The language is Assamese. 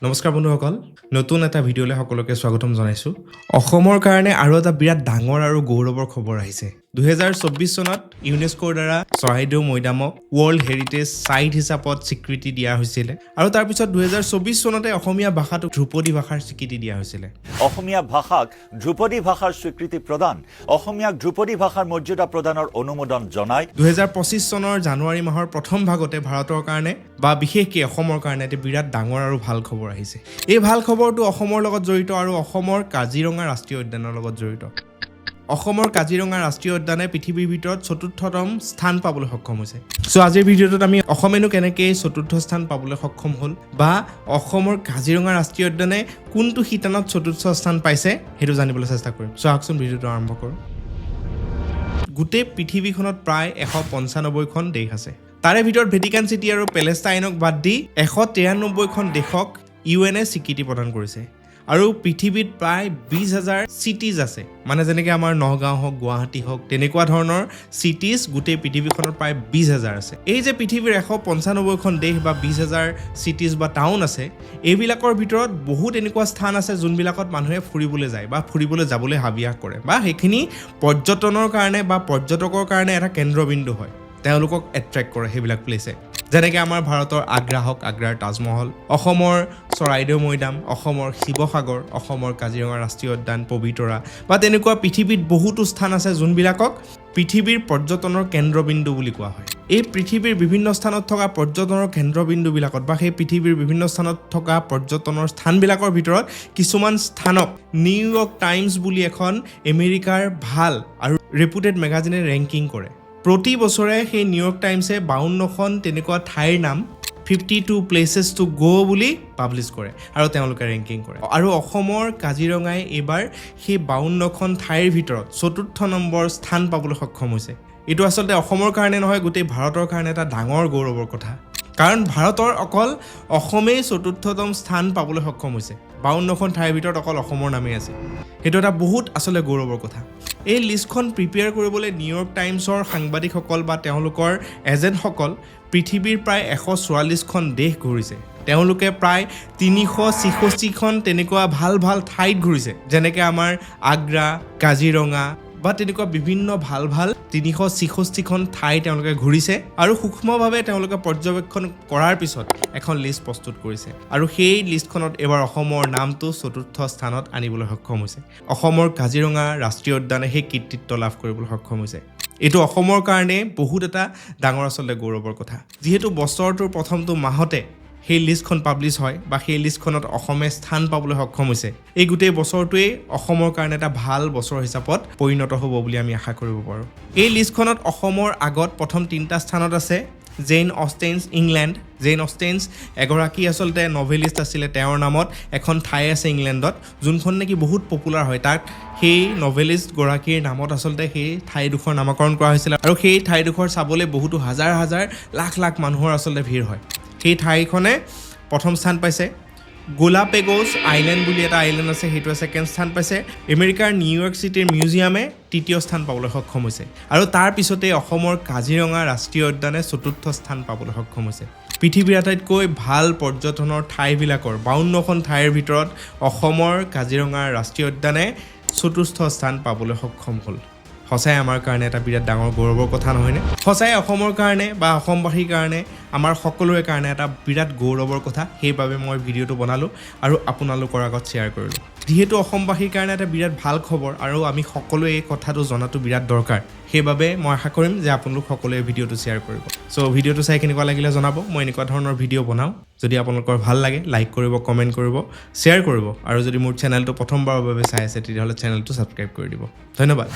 নমস্কাৰ বন্ধুসকল নতুন এটা ভিডিঅ'লৈ সকলোকে স্বাগতম জনাইছো অসমৰ কাৰণে আৰু এটা বিৰাট ডাঙৰ আৰু গৌৰৱৰ খবৰ আহিছে 2024 চনত ইউনেস্কোৰ দ্বাৰা চৰাইদেউ মৈদামক ৱৰ্ল্ড হেৰিটেজ সাইট হিচাপত স্বীকৃতি দিয়া হৈছিল আৰু তাৰ পিছত 2024 চনতে অসমীয়া ভাষাটো ধ্ৰুপদী ভাষাৰ স্বীকৃতি দিয়া হৈছিল অসমীয়া ভাষাক ধ্ৰুপদী ভাষাৰ স্বীকৃতি প্ৰদান অসমীয়াক ধ্ৰুপদী ভাষাৰ মৰ্যাদা প্ৰদানৰ অনুমোদন জনায় 2025 চনৰ জানুৱাৰী মাহৰ প্ৰথম ভাগতে ভাৰতৰ কাৰণে বা বিশেষকৈ অসমৰ কাৰণে এটা বিৰাট ডাঙৰ আৰু ভাল খবৰ আহিছে এই ভাল খবৰটো অসমৰ লগত জড়িত আৰু অসমৰ কাজিৰঙা ৰাষ্ট্ৰীয় উদ্যানৰ লগত জড়িত অসমৰ কাজিৰঙা ৰাষ্ট্ৰীয় উদ্যানে পৃথিৱীৰ ভিতৰত চতুৰ্থতম স্থান পাবলৈ সক্ষম হৈছে সো আজিৰ ভিডিঅ'টোত আমি অসমেনো কেনেকৈ চতুৰ্থ স্থান পাবলৈ সক্ষম হ'ল বা অসমৰ কাজিৰঙা ৰাষ্ট্ৰীয় উদ্যানে কোনটো শিতানত চতুৰ্থ স্থান পাইছে সেইটো জানিবলৈ চেষ্টা কৰিম সো আহকচোন ভিডিঅ'টো আৰম্ভ কৰোঁ গোটেই পৃথিৱীখনত প্ৰায় 195খন দেশ আছে তাৰে ভিতৰত ভেটিকান চিটি আৰু পেলেষ্টাইনক বাদ দি 193খন দেশক ইউএনএ স্বীকৃতি প্ৰদান কৰিছে আৰু পৃথিৱীত প্ৰায় 20,000 চিটিজ আছে মানে যেনেকৈ আমাৰ নগাঁও হওক গুৱাহাটী হওক তেনেকুৱা ধৰণৰ চিটিজ গোটেই পৃথিৱীখনত প্ৰায় 20,000 আছে এই যে পৃথিৱীৰ 195খন দেশ বা 20,000 চিটিজ বা টাউন আছে এইবিলাকৰ ভিতৰত বহুত এনেকুৱা স্থান আছে যোনবিলাকত মানুহে ফুৰিবলৈ যায় বা ফুৰিবলৈ যাবলৈ হাবিয়াস কৰে বা সেইখিনি পৰ্যটনৰ কাৰণে বা পৰ্যটকৰ কাৰণে এটা কেন্দ্ৰবিন্দু হয় তেওঁলোকক এট্ৰেক্ট কৰে সেইবিলাক প্লেছে যেনেকৈ আমাৰ ভাৰতৰ আগ্ৰা হওক আগ্ৰাৰ তাজমহল অসমৰ চৰাইদেউ মৈদাম অসমৰ শিৱসাগৰ অসমৰ কাজিৰঙা ৰাষ্ট্ৰীয় উদ্যান পবিতৰা বা তেনেকুৱা পৃথিৱীত বহুতো স্থান আছে যোনবিলাকক পৃথিৱীৰ পৰ্যটনৰ কেন্দ্ৰবিন্দু বুলি কোৱা হয় এই পৃথিৱীৰ বিভিন্ন স্থানত থকা পৰ্যটনৰ কেন্দ্ৰবিন্দুবিলাকত বা সেই পৃথিৱীৰ বিভিন্ন স্থানত থকা পৰ্যটনৰ স্থানবিলাকৰ ভিতৰত কিছুমান স্থানক নিউয়ৰ্ক টাইমছ বুলি এখন আমেৰিকাৰ ভাল আৰু ৰেপুটেড মেগাজিনে ৰেংকিং কৰে প্ৰতি বছৰে সেই নিউয়ৰ্ক টাইমছে 52খন তেনেকুৱা ঠাইৰ নাম 52 প্লেচেছ টু গো বুলি পাব্লিছ কৰে আৰু তেওঁলোকে ৰেংকিং কৰে আৰু অসমৰ কাজিৰঙাই এইবাৰ সেই 52খন ঠাইৰ ভিতৰত চতুৰ্থ নম্বৰ স্থান পাবলৈ সক্ষম হৈছে এইটো আচলতে অসমৰ কাৰণে নহয় গোটেই ভাৰতৰ কাৰণে এটা ডাঙৰ গৌৰৱৰ কথা কাৰণ ভাৰতৰ অকল অসমেই চতুৰ্থতম স্থান পাবলৈ সক্ষম হৈছে 52খন ঠাইৰ ভিতৰত অকল অসমৰ নামেই আছে সেইটো এটা বহুত আচলতে গৌৰৱৰ কথা এই লিষ্টখন প্ৰিপেয়াৰ কৰিবলৈ নিউয়ৰ্ক টাইমছৰ সাংবাদিকসকল বা তেওঁলোকৰ এজেণ্টসকল পৃথিৱীৰ প্ৰায় 144খন দেশ ঘূৰিছে তেওঁলোকে প্ৰায় 366খন তেনেকুৱা ভাল ভাল ঠাইত ঘূৰিছে যেনেকৈ আমাৰ আগ্ৰা কাজিৰঙা বা তেনেকুৱা বিভিন্ন ভাল ভাল 366খন ঠাই তেওঁলোকে ঘূৰিছে আৰু সূক্ষ্মভাৱে তেওঁলোকে পৰ্যবেক্ষণ কৰাৰ পিছত এখন লিষ্ট প্ৰস্তুত কৰিছে আৰু সেই লিষ্টখনত এবাৰ অসমৰ নামটো চতুৰ্থ স্থানত আনিবলৈ সক্ষম হৈছে অসমৰ কাজিৰঙা ৰাষ্ট্ৰীয় উদ্যানে সেই কৃতিত্ব লাভ কৰিবলৈ সক্ষম হৈছে এইটো অসমৰ কাৰণে বহুত এটা ডাঙৰ আচলতে গৌৰৱৰ কথা যিহেতু বছৰটোৰ প্ৰথমটো মাহতে সেই লিষ্টখন পাব্লিছ হয় বা সেই লিষ্টখনত অসমে স্থান পাবলৈ সক্ষম হৈছে এই গোটেই বছৰটোৱে অসমৰ কাৰণে এটা ভাল বছৰ হিচাপত পৰিণত হ'ব বুলি আমি আশা কৰিব পাৰোঁ এই লিষ্টখনত অসমৰ আগত প্ৰথম 3টা স্থানত আছে জেইন অষ্টেইনছ ইংলেণ্ড জেইন অষ্টেইনছ এগৰাকী আচলতে নভেলিষ্ট আছিলে তেওঁৰ নামত এখন ঠাই আছে ইংলেণ্ডত যোনখন নেকি বহুত পপুলাৰ হয় তাক সেই নভেলিষ্টগৰাকীৰ নামত আচলতে সেই ঠাইডোখৰ নামকৰণ কৰা হৈছিল আৰু সেই ঠাইডোখৰ চাবলৈ বহুতো হাজাৰ হাজাৰ লাখ লাখ মানুহৰ আচলতে ভিৰ হয় সেই ঠাইখনে প্ৰথম স্থান পাইছে গোলাপেগোছ আইলেণ্ড বুলি এটা আইলেণ্ড আছে সেইটোৱে ছেকেণ্ড স্থান পাইছে আমেৰিকাৰ নিউয়ৰ্ক চিটিৰ মিউজিয়ামে তৃতীয় স্থান পাবলৈ সক্ষম হৈছে আৰু তাৰ পিছতে অসমৰ কাজিৰঙা ৰাষ্ট্ৰীয় উদ্যানে চতুৰ্থ স্থান পাবলৈ সক্ষম হৈছে পৃথিৱীৰ আটাইতকৈ ভাল পৰ্যটনৰ ঠাইবিলাকৰ 52খন ঠাইৰ ভিতৰত অসমৰ কাজিৰঙা ৰাষ্ট্ৰীয় উদ্যানে চতুৰ্থ স্থান পাবলৈ সক্ষম হ'ল সঁচাই আমাৰ কাৰণে এটা বিৰাট ডাঙৰ গৌৰৱৰ কথা নহয়নে সঁচাই অসমৰ কাৰণে বা অসমবাসীৰ কাৰণে আমাৰ সকলোৰে কাৰণে এটা বিৰাট গৌৰৱৰ কথা সেইবাবে মই ভিডিঅ'টো বনালোঁ আৰু আপোনালোকৰ আগত শ্বেয়াৰ কৰিলোঁ যিহেতু অসমবাসীৰ কাৰণে এটা বিৰাট ভাল খবৰ আৰু আমি সকলোৱে এই কথাটো জনাটো বিৰাট দৰকাৰ সেইবাবে মই আশা কৰিম যে আপোনালোক সকলোৱে ভিডিঅ'টো শ্বেয়াৰ কৰিব চ' ভিডিঅ'টো চাই কেনেকুৱা লাগিলে জনাব মই এনেকুৱা ধৰণৰ ভিডিঅ' বনাওঁ যদি আপোনালোকৰ ভাল লাগে লাইক কৰিব কমেণ্ট কৰিব শ্বেয়াৰ কৰিব আৰু যদি মোৰ চেনেলটো প্ৰথমবাৰৰ বাবে চাই আছে তেতিয়াহ'লে চেনেলটো ছাবস্ক্ৰাইব কৰি দিব ধন্যবাদ